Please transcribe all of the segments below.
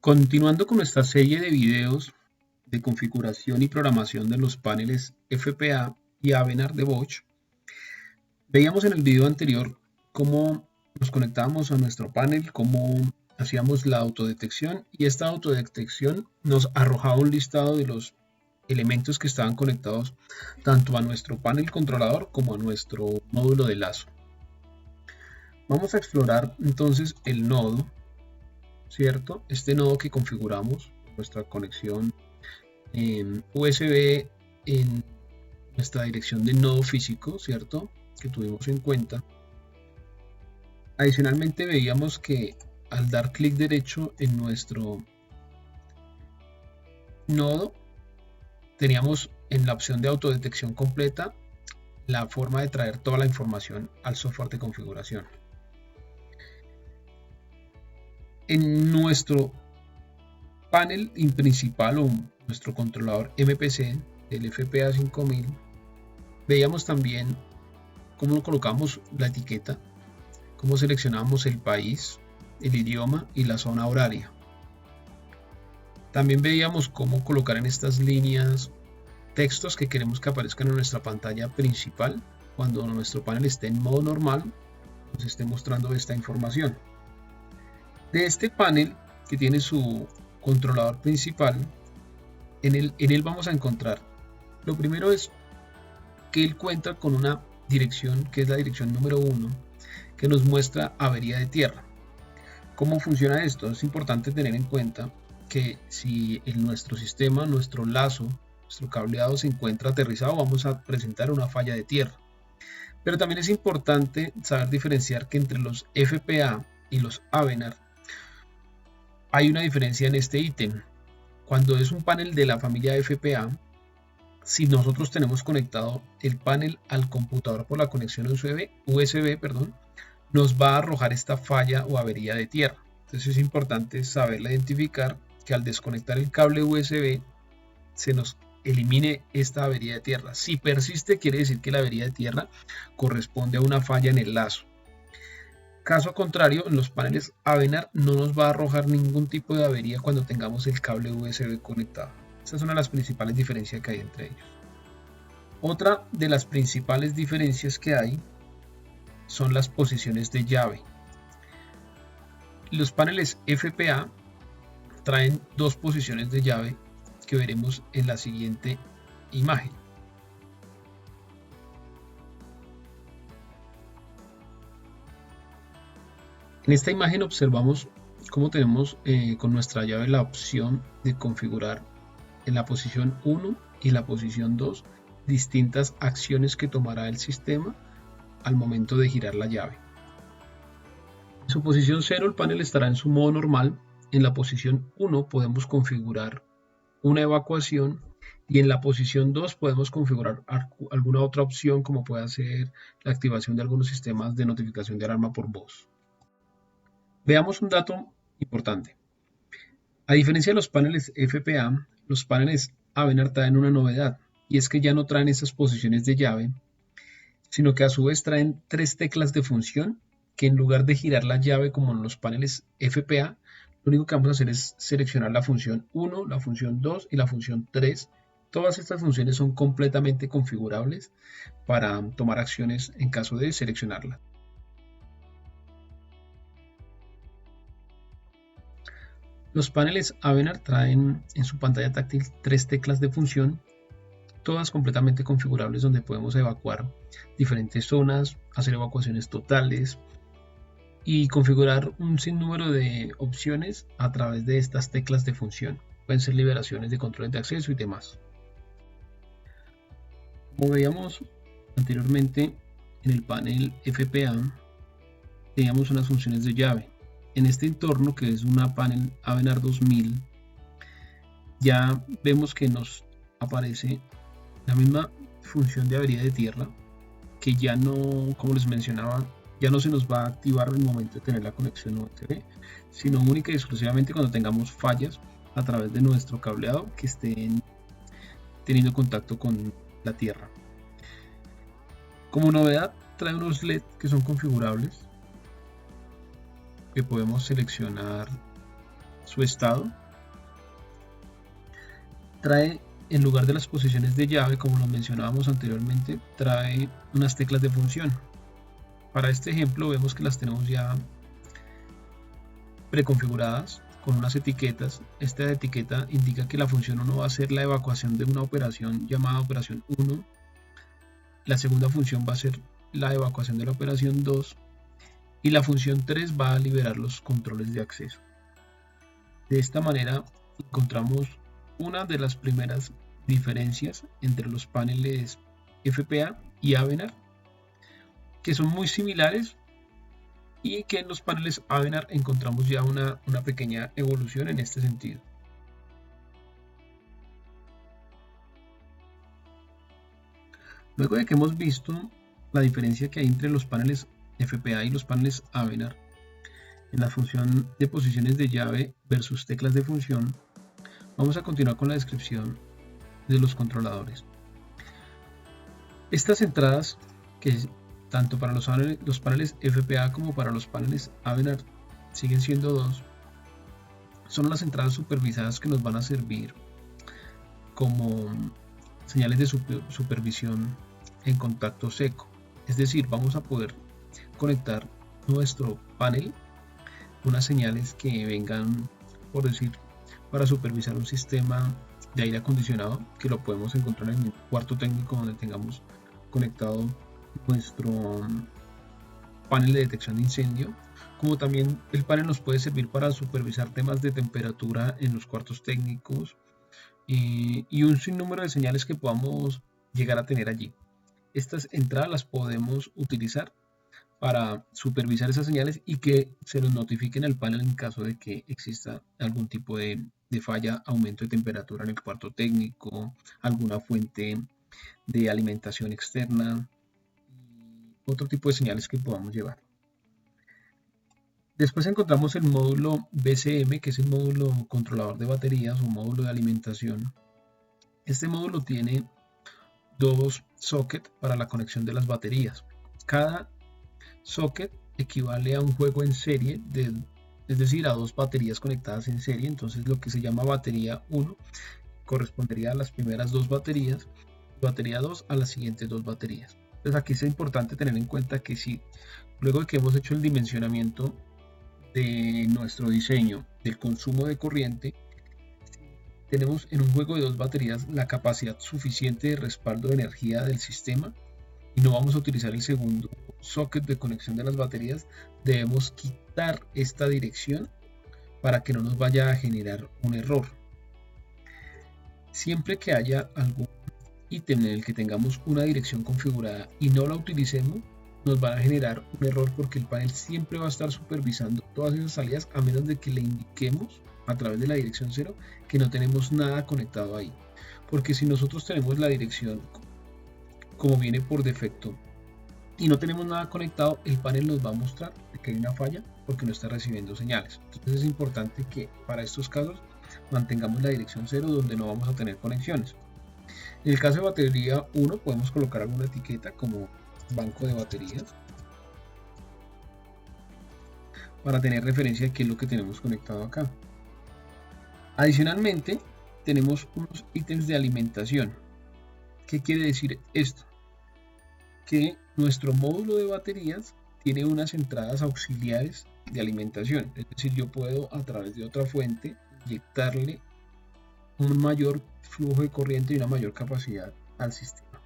Continuando con nuestra serie de videos de configuración y programación de los paneles FPA y Awenar de Bosch, veíamos en el video anterior cómo nos conectábamos a nuestro panel, cómo hacíamos la autodetección, y esta autodetección nos arrojaba un listado de los elementos que estaban conectados tanto a nuestro panel controlador como a nuestro módulo de lazo. Vamos a explorar entonces el nodo, ¿cierto? Este nodo que configuramos, nuestra conexión USB en nuestra dirección de nodo físico, ¿cierto? Que tuvimos en cuenta. Adicionalmente veíamos que al dar clic derecho en nuestro nodo, teníamos en la opción de autodetección completa la forma de traer toda la información al software de configuración. En nuestro panel principal o nuestro controlador MPC del FPA 5000, veíamos también cómo colocamos la etiqueta, cómo seleccionamos el país, el idioma y la zona horaria. También veíamos cómo colocar en estas líneas textos que queremos que aparezcan en nuestra pantalla principal cuando nuestro panel esté en modo normal, nos esté mostrando esta información. De este panel que tiene su controlador principal, en él vamos a encontrar, lo primero es que él cuenta con una dirección que es la dirección número 1, que nos muestra avería de tierra. ¿Cómo funciona esto? Es importante tener en cuenta que si en nuestro sistema, nuestro lazo, nuestro cableado se encuentra aterrizado, vamos a presentar una falla de tierra. Pero también es importante saber diferenciar que entre los FPA y los Awenar hay una diferencia en este ítem. Cuando es un panel de la familia FPA, si nosotros tenemos conectado el panel al computador por la conexión USB, nos va a arrojar esta falla o avería de tierra. Entonces es importante saberla identificar, que al desconectar el cable USB se nos elimine esta avería de tierra. Si persiste, quiere decir que la avería de tierra corresponde a una falla en el lazo. Caso contrario, en los paneles Awenar no nos va a arrojar ningún tipo de avería cuando tengamos el cable USB conectado. Esta es una de las principales diferencias que hay entre ellos. Otra de las principales diferencias que hay son las posiciones de llave. Los paneles FPA traen dos posiciones de llave que veremos en la siguiente imagen. En esta imagen observamos cómo tenemos con nuestra llave la opción de configurar en la posición 1 y la posición 2 distintas acciones que tomará el sistema al momento de girar la llave. En su posición 0 el panel estará en su modo normal. En la posición 1 podemos configurar una evacuación y en la posición 2 podemos configurar alguna otra opción, como puede ser la activación de algunos sistemas de notificación de alarma por voz. Veamos un dato importante. A diferencia de los paneles FPA, los paneles Awenar traen una novedad, y es que ya no traen esas posiciones de llave, sino que a su vez traen 3 teclas de función que en lugar de girar la llave como en los paneles FPA, lo único que vamos a hacer es seleccionar la función 1, la función 2 y la función 3. Todas estas funciones son completamente configurables para tomar acciones en caso de seleccionarlas. Los paneles Awenar traen en su pantalla táctil 3 teclas de función, todas completamente configurables, donde podemos evacuar diferentes zonas, hacer evacuaciones totales y configurar un sinnúmero de opciones a través de estas teclas de función. Pueden ser liberaciones de controles de acceso y demás. Como veíamos anteriormente en el panel FPA, teníamos unas funciones de llave. En este entorno, que es una panel Awenar 2000, ya vemos que nos aparece la misma función de avería de tierra, que ya no, como les mencionaba, ya no se nos va a activar en el momento de tener la conexión USB, sino única y exclusivamente cuando tengamos fallas a través de nuestro cableado que estén teniendo contacto con la tierra. Como novedad, trae unos LED que son configurables, que podemos seleccionar su estado. Trae, en lugar de las posiciones de llave, como lo mencionábamos anteriormente, trae unas teclas de función. Para este ejemplo vemos que las tenemos ya preconfiguradas con unas etiquetas. Esta etiqueta indica que la función 1 va a ser la evacuación de una operación llamada operación 1. La segunda función va a ser la evacuación de la operación 2. Y la función 3 va a liberar los controles de acceso. De esta manera encontramos una de las primeras diferencias entre los paneles FPA y Awenar, que son muy similares, y que en los paneles Awenar encontramos ya una pequeña evolución en este sentido. Luego de que hemos visto la diferencia que hay entre los paneles FPA y los paneles Awenar en la función de posiciones de llave versus teclas de función, vamos a continuar con la descripción de los controladores. Estas entradas, que tanto para los paneles FPA como para los paneles Awenar siguen siendo dos, son las entradas supervisadas que nos van a servir como señales de supervisión en contacto seco. Es decir, vamos a poder conectar nuestro panel unas señales que vengan, por decir, para supervisar un sistema de aire acondicionado, que lo podemos encontrar en un cuarto técnico donde tengamos conectado nuestro panel de detección de incendio, como también el panel nos puede servir para supervisar temas de temperatura en los cuartos técnicos y un sinnúmero de señales que podamos llegar a tener allí. Estas entradas las podemos utilizar para supervisar esas señales y que se nos notifiquen al panel en caso de que exista algún tipo de falla, aumento de temperatura en el cuarto técnico, alguna fuente de alimentación externa, otro tipo de señales que podamos llevar. Después encontramos el módulo BCM, que es el módulo controlador de baterías o módulo de alimentación. Este módulo tiene dos sockets para la conexión de las baterías. Cada socket equivale a un juego en serie, es decir, a dos baterías conectadas en serie. Entonces lo que se llama batería 1 correspondería a las primeras dos baterías, batería 2 a las siguientes dos baterías. Entonces aquí es importante tener en cuenta que si luego de que hemos hecho el dimensionamiento de nuestro diseño del consumo de corriente, tenemos en un juego de dos baterías la capacidad suficiente de respaldo de energía del sistema y no vamos a utilizar el segundo socket de conexión de las baterías, debemos quitar esta dirección para que no nos vaya a generar un error. Siempre que haya algún ítem en el que tengamos una dirección configurada y no la utilicemos, nos van a generar un error, porque el panel siempre va a estar supervisando todas esas salidas a menos de que le indiquemos a través de la dirección 0 que no tenemos nada conectado ahí. Porque si nosotros tenemos la dirección como viene por defecto y no tenemos nada conectado, el panel nos va a mostrar que hay una falla porque no está recibiendo señales. Entonces es importante que para estos casos mantengamos la dirección 0 donde no vamos a tener conexiones. En el caso de batería 1 podemos colocar alguna etiqueta como banco de baterías para tener referencia de qué es lo que tenemos conectado acá. Adicionalmente tenemos unos ítems de alimentación. ¿Qué quiere decir esto? Que nuestro módulo de baterías tiene unas entradas auxiliares de alimentación, es decir, yo puedo a través de otra fuente inyectarle un mayor flujo de corriente y una mayor capacidad al sistema.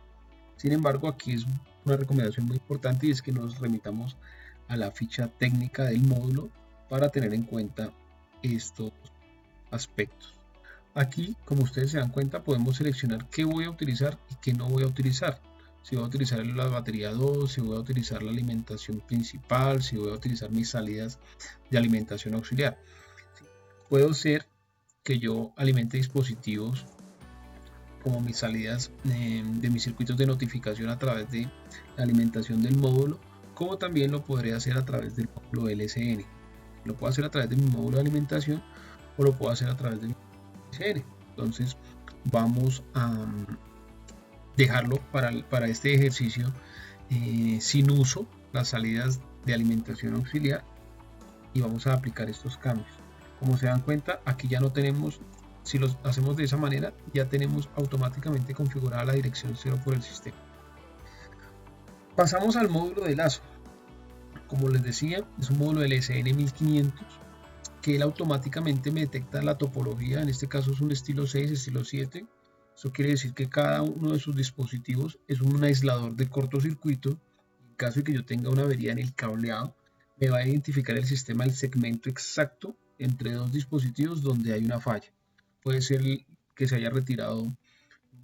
Sin embargo, aquí es una recomendación muy importante y es que nos remitamos a la ficha técnica del módulo para tener en cuenta estos aspectos. Aquí, como ustedes se dan cuenta, podemos seleccionar qué voy a utilizar y qué no voy a utilizar. Si voy a utilizar la batería 2, si voy a utilizar la alimentación principal, si voy a utilizar mis salidas de alimentación auxiliar. Puedo ser que yo alimente dispositivos como mis salidas de mis circuitos de notificación a través de la alimentación del módulo, como también lo podré hacer a través del módulo LSN. Lo puedo hacer a través de mi módulo de alimentación o lo puedo hacer a través de mi LSN. Entonces vamos a dejarlo para este ejercicio sin uso las salidas de alimentación auxiliar y vamos a aplicar estos cambios. Como se dan cuenta, aquí ya no tenemos, si lo hacemos de esa manera, ya tenemos automáticamente configurada la dirección 0 por el sistema. Pasamos al módulo de lazo. Como les decía, es un módulo LSN 1500 que él automáticamente me detecta la topología. En este caso es un estilo 6, estilo 7. Eso quiere decir que cada uno de sus dispositivos es un aislador de cortocircuito. En caso de que yo tenga una avería en el cableado, me va a identificar el sistema el segmento exacto entre dos dispositivos donde hay una falla. Puede ser que se haya retirado un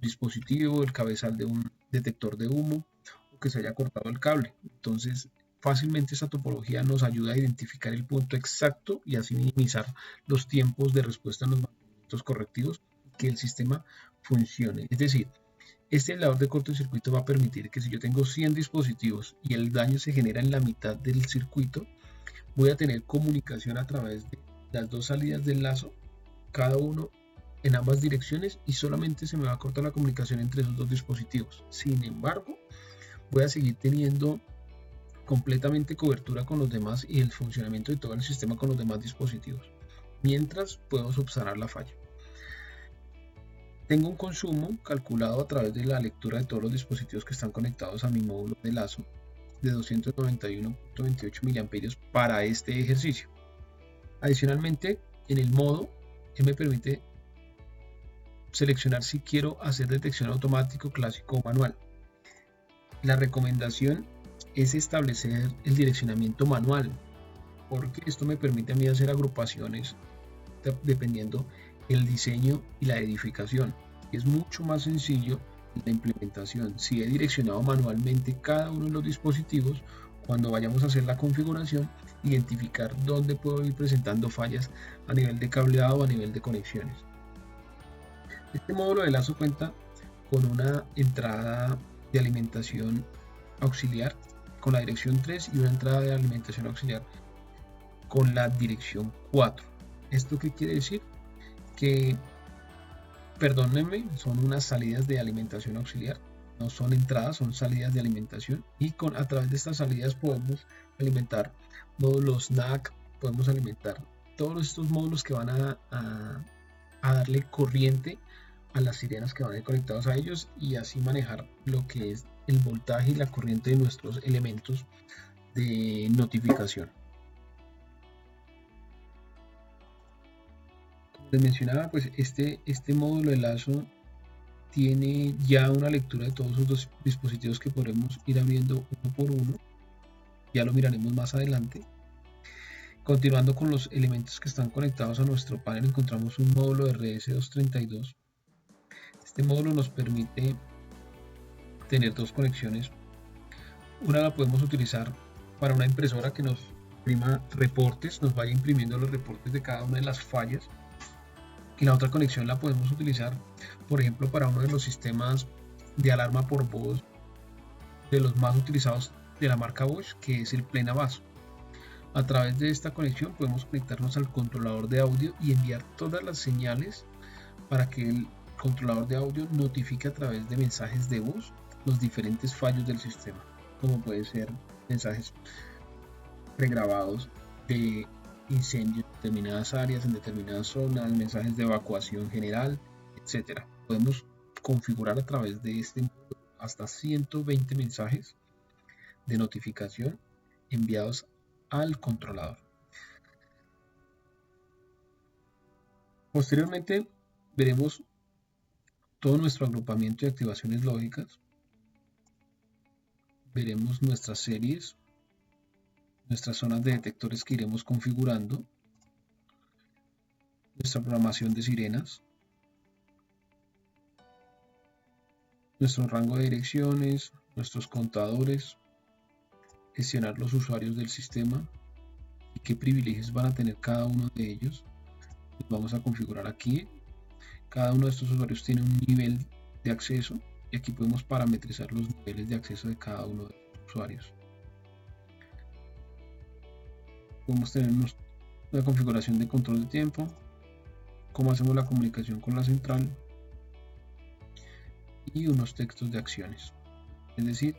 dispositivo, el cabezal de un detector de humo, o que se haya cortado el cable. Entonces, fácilmente esta topología nos ayuda a identificar el punto exacto y así minimizar los tiempos de respuesta en los mantenimientos correctivos y que el sistema funcione. Es decir, este aislador de cortocircuito va a permitir que si yo tengo 100 dispositivos y el daño se genera en la mitad del circuito, voy a tener comunicación a través de las dos salidas del lazo, cada uno en ambas direcciones, y solamente se me va a cortar la comunicación entre esos dos dispositivos. Sin embargo, voy a seguir teniendo completamente cobertura con los demás y el funcionamiento de todo el sistema con los demás dispositivos, mientras puedo subsanar la falla. Tengo un consumo calculado a través de la lectura de todos los dispositivos que están conectados a mi módulo de lazo de 291.28 mA para este ejercicio. Adicionalmente, en el modo, me permite seleccionar si quiero hacer detección automático, clásico o manual. La recomendación es establecer el direccionamiento manual, porque esto me permite a mí hacer agrupaciones dependiendo el diseño y la edificación. Es mucho más sencillo la implementación si he direccionado manualmente cada uno de los dispositivos. Cuando vayamos a hacer la configuración, identificar dónde puedo ir presentando fallas a nivel de cableado o a nivel de conexiones. Este módulo de lazo cuenta con una entrada de alimentación auxiliar con la dirección 3 y una entrada de alimentación auxiliar con la dirección 4. ¿Esto qué quiere decir? Que, perdónenme, son unas salidas de alimentación auxiliar, no son entradas, son salidas de alimentación, y a través de estas salidas podemos alimentar módulos NAC, podemos alimentar todos estos módulos que van a darle corriente a las sirenas que van a ir conectados a ellos, y así manejar lo que es el voltaje y la corriente de nuestros elementos de notificación. Como les mencionaba, pues este módulo de lazo tiene ya una lectura de todos los dispositivos que podremos ir abriendo uno por uno. Ya lo miraremos más adelante. Continuando con los elementos que están conectados a nuestro panel, encontramos un módulo de RS232. Este módulo nos permite tener dos conexiones. Una la podemos utilizar para una impresora que nos imprima reportes, nos vaya imprimiendo los reportes de cada una de las fallas. Y la otra conexión la podemos utilizar, por ejemplo, para uno de los sistemas de alarma por voz de los más utilizados de la marca Bosch, que es el Plenavaso. A través de esta conexión podemos conectarnos al controlador de audio y enviar todas las señales para que el controlador de audio notifique a través de mensajes de voz los diferentes fallos del sistema, como puede ser mensajes pregrabados de incendios en determinadas áreas, en determinadas zonas, mensajes de evacuación general, etc. Podemos configurar a través de este módulo hasta 120 mensajes de notificación enviados al controlador. Posteriormente veremos todo nuestro agrupamiento de activaciones lógicas, veremos nuestras series, nuestras zonas de detectores que iremos configurando, nuestra programación de sirenas, nuestro rango de direcciones, nuestros contadores, gestionar los usuarios del sistema y qué privilegios van a tener cada uno de ellos. Los vamos a configurar aquí. Cada uno de estos usuarios tiene un nivel de acceso y aquí podemos parametrizar los niveles de acceso de cada uno de los usuarios. Podemos tener una configuración de control de tiempo, cómo hacemos la comunicación con la central y unos textos de acciones. Es decir,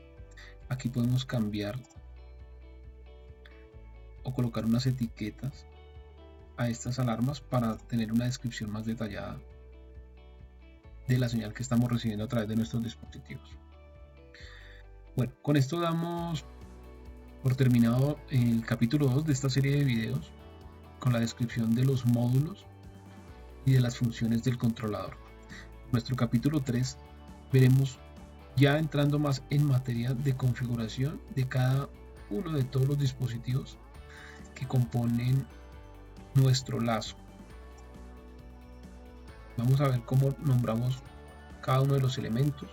aquí podemos cambiar o colocar unas etiquetas a estas alarmas para tener una descripción más detallada de la señal que estamos recibiendo a través de nuestros dispositivos. Bueno, con esto damos por terminado el capítulo 2 de esta serie de videos con la descripción de los módulos y de las funciones del controlador. En nuestro capítulo 3 veremos, ya entrando más en materia de configuración de cada uno de todos los dispositivos que componen nuestro lazo. Vamos a ver cómo nombramos cada uno de los elementos,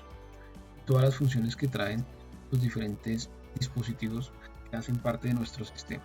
todas las funciones que traen los diferentes dispositivos que hacen parte de nuestro sistema.